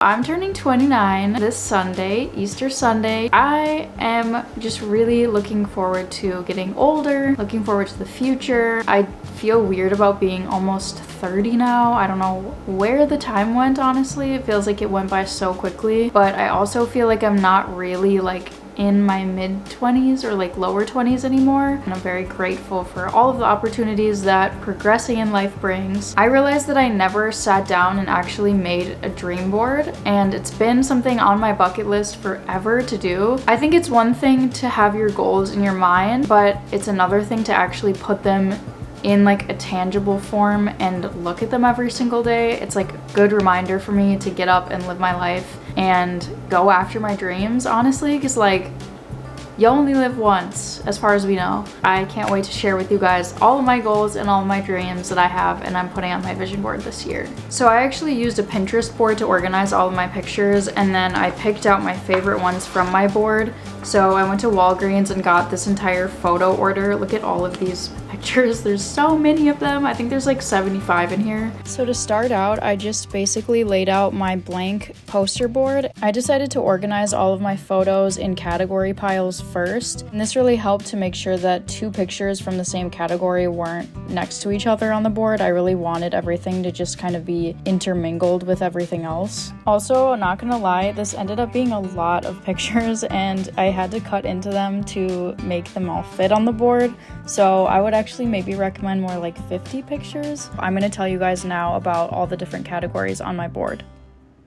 I'm turning 29 this Sunday, Easter Sunday. I am just really looking forward to getting older, looking forward to the future. I feel weird about being almost 30 now. I don't know where the time went, honestly. It feels like it went by so quickly, but I also feel like I'm not really like in my mid-20s or like lower 20s anymore, and I'm very grateful for all of the opportunities that progressing in life brings. I realized that I never sat down and actually made a dream board, and it's been something on my bucket list forever to do. I think it's one thing to have your goals in your mind, but it's another thing to actually put them in like a tangible form and look at them every single day. It's like a good reminder for me to get up and live my life and go after my dreams, honestly, because like you only live once as far as we know. I can't wait to share with you guys all of my goals and all of my dreams that I have and I'm putting on my vision board this year. So I actually used a Pinterest board to organize all of my pictures, and then I picked out my favorite ones from my board. So I went to Walgreens and got this entire photo order. Look at all of these pictures. There's so many of them. I think there's like 75 in here. So to start out, I just basically laid out my blank poster board. I decided to organize all of my photos in category piles first, and this really helped to make sure that two pictures from the same category weren't next to each other on the board. I really wanted everything to just kind of be intermingled with everything else. Also, not gonna lie, this ended up being a lot of pictures and I had to cut into them to make them all fit on the board. So I would actually maybe recommend more like 50 pictures. I'm gonna tell you guys now about all the different categories on my board.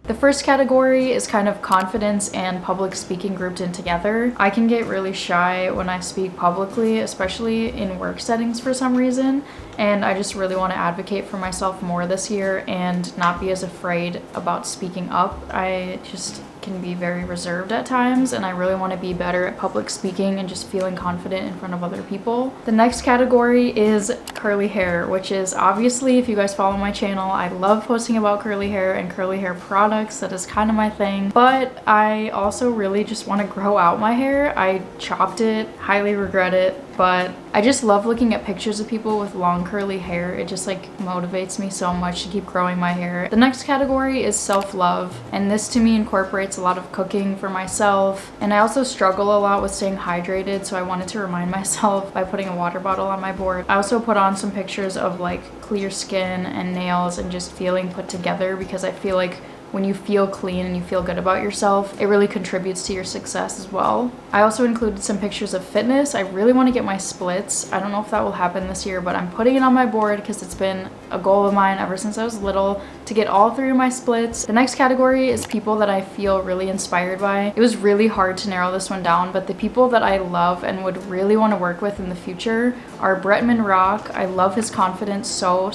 The first category is kind of confidence and public speaking grouped in together. I can get really shy when I speak publicly, especially in work settings for some reason, and I just really want to advocate for myself more this year and not be as afraid about speaking up. I just can be very reserved at times, and I really want to be better at public speaking and just feeling confident in front of other people. The next category is curly hair, which is obviously, if you guys follow my channel, I love posting about curly hair and curly hair products. That is kind of my thing, but I also really just want to grow out my hair. I chopped it, highly regret it, but I just love looking at pictures of people with long curly hair. It just like motivates me so much to keep growing my hair. The next category is self-love, and this to me incorporates a lot of cooking for myself, and I also struggle a lot with staying hydrated, so I wanted to remind myself by putting a water bottle on my board. I also put on some pictures of like clear skin and nails and just feeling put together, because I feel like when you feel clean and you feel good about yourself, it really contributes to your success as well. I also included some pictures of fitness. I really want to get my splits. I don't know if that will happen this year, but I'm putting it on my board because it's been a goal of mine ever since I was little to get all three of my splits. The next category is people that I feel really inspired by. It was really hard to narrow this one down, but the people that I love and would really want to work with in the future are Bretman Rock. I love his confidence so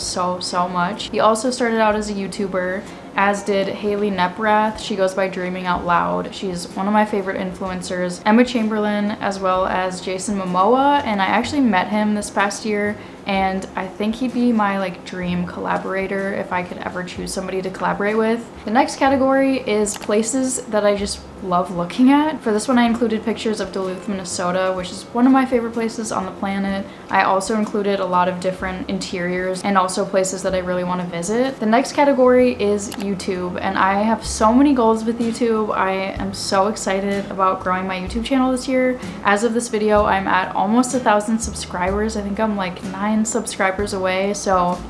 much. He also started out as a YouTuber, as did Haley Neprath. She goes by Dreaming Out Loud. She's one of my favorite influencers. Emma Chamberlain, as well as Jason Momoa, and I actually met him this past year, and I think he'd be my like dream collaborator if I could ever choose somebody to collaborate with. The next category is places that I just love looking at. For this one, I included pictures of Duluth, Minnesota, which is one of my favorite places on the planet. I also included a lot of different interiors and also places that I really want to visit. The next category is YouTube, and I have so many goals with YouTube. I am so excited about growing my YouTube channel this year. As of this video, I'm at almost 1,000 subscribers. I think I'm like 9 subscribers away, so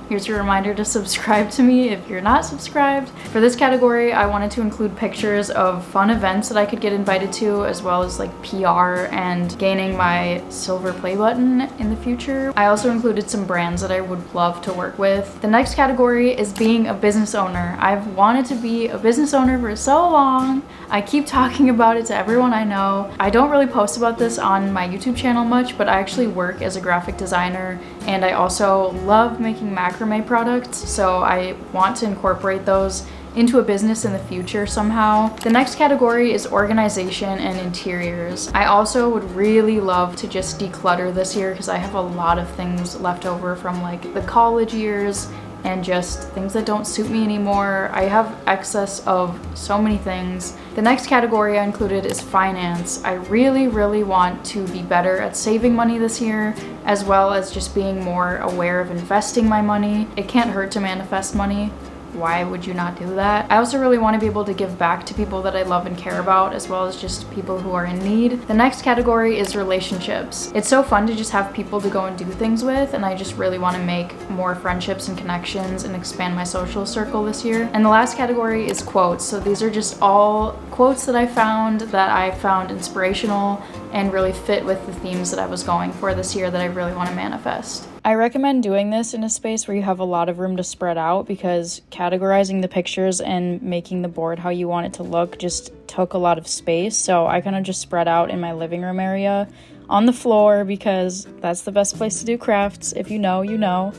here's your reminder to subscribe to me if you're not subscribed. For this category, I wanted to include pictures of fun events that I could get invited to, as well as like PR and gaining my silver play button in the future. I also included some brands that I would love to work with. The next category is being a business owner. I've wanted to be a business owner for so long. I keep talking about it to everyone I know. I don't really post about this on my YouTube channel much, but I actually work as a graphic designer, and I also love making macrame products, so I want to incorporate those into a business in the future somehow. The next category is organization and interiors. I also would really love to just declutter this year because I have a lot of things left over from like the college years and just things that don't suit me anymore. I have excess of so many things. The next category I included is finance. I really want to be better at saving money this year, as well as just being more aware of investing my money. It can't hurt to manifest money. why would you not do that? I also really want to be able to give back to people that I love and care about, as well as just people who are in need. The next category is relationships. It's so fun to just have people to go and do things with, and I just really want to make more friendships and connections and expand my social circle this year. And the last category is quotes. So these are just all quotes that I found inspirational and really fit with the themes that I was going for this year that I really want to manifest. I recommend doing this in a space where you have a lot of room to spread out, because categorizing the pictures and making the board how you want it to look just took a lot of space. So I kind of just spread out in my living room area on the floor, because that's the best place to do crafts. If you know, you know.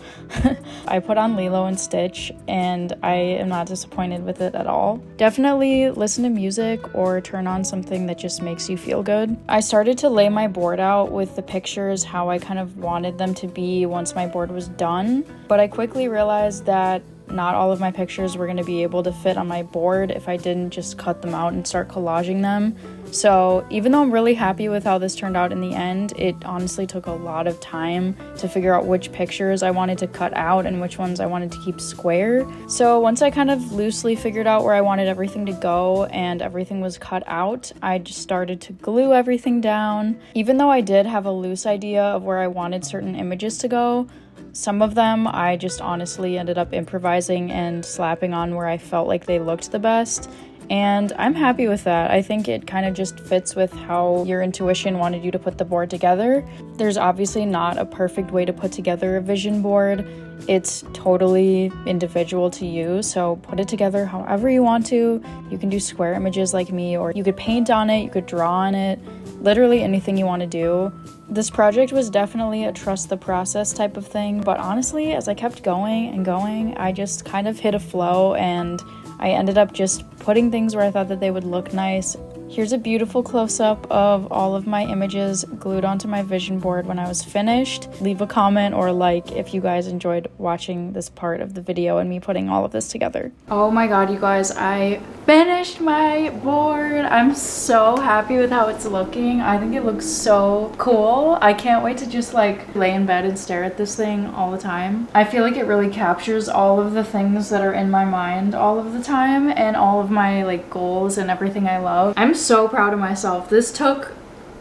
I put on Lilo and Stitch, and I am not disappointed with it at all. Definitely listen to music or turn on something that just makes you feel good. I started to lay my board out with the pictures how I kind of wanted them to be once my board was done, but I quickly realized that not all of my pictures were going to be able to fit on my board if I didn't just cut them out and start collaging them. So even though I'm really happy with how this turned out in the end, it honestly took a lot of time to figure out which pictures I wanted to cut out and which ones I wanted to keep square. So once I kind of loosely figured out where I wanted everything to go and everything was cut out, I just started to glue everything down. Even though I did have a loose idea of where I wanted certain images to go, some of them I just honestly ended up improvising and slapping on where I felt like they looked the best. And I'm happy with that. I think it kind of just fits with how your intuition wanted you to put the board together. There's obviously not a perfect way to put together a vision board. It's totally individual to you, so put it together however you want to. You can do square images like me, or you could paint on it, you could draw on it, literally anything you want to do. This project was definitely a trust the process type of thing, but honestly, as I kept going and going, I just kind of hit a flow, and I ended up just putting things where I thought that they would look nice. Here's a beautiful close-up of all of my images glued onto my vision board when I was finished. Leave a comment or like if you guys enjoyed watching this part of the video and me putting all of this together. Oh my god, you guys, I finished my board. I'm so happy with how it's looking. I think it looks so cool. I can't wait to just like lay in bed and stare at this thing all the time. I feel like it really captures all of the things that are in my mind all of the time, and all of my like goals and everything I love. I'm so proud of myself. This took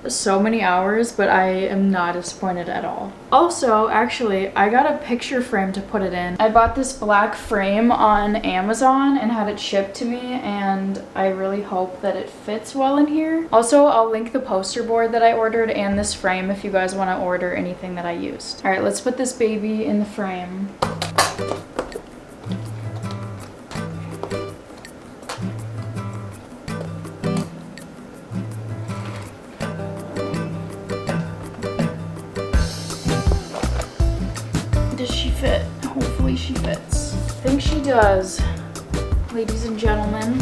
so many hours, but I am not disappointed at all. Also, actually, I got a picture frame to put it in. I bought this black frame on Amazon and had it shipped to me, and I really hope that it fits well in here. Also, I'll link the poster board that I ordered and this frame if you guys want to order anything that I used. All right, let's put this baby in the frame. Does she fit? Hopefully she fits. I think she does, ladies and gentlemen.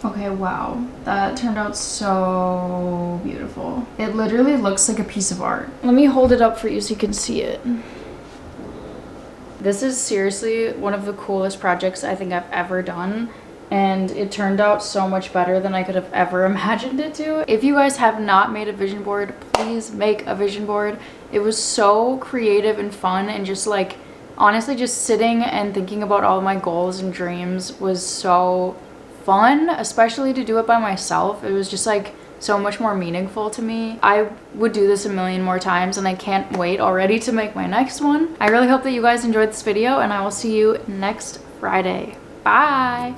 Okay, wow. That turned out so beautiful. It literally looks like a piece of art. Let me hold it up for you so you can see it. This is seriously one of the coolest projects I think I've ever done, and it turned out so much better than I could have ever imagined it to. If you guys have not made a vision board, please make a vision board. It was so creative and fun, and just like honestly just sitting and thinking about all my goals and dreams was so fun, especially to do it by myself. It was just like so much more meaningful to me. I would do this a million more times, and I can't wait already to make my next one. I really hope that you guys enjoyed this video, and I will see you next Friday. Bye!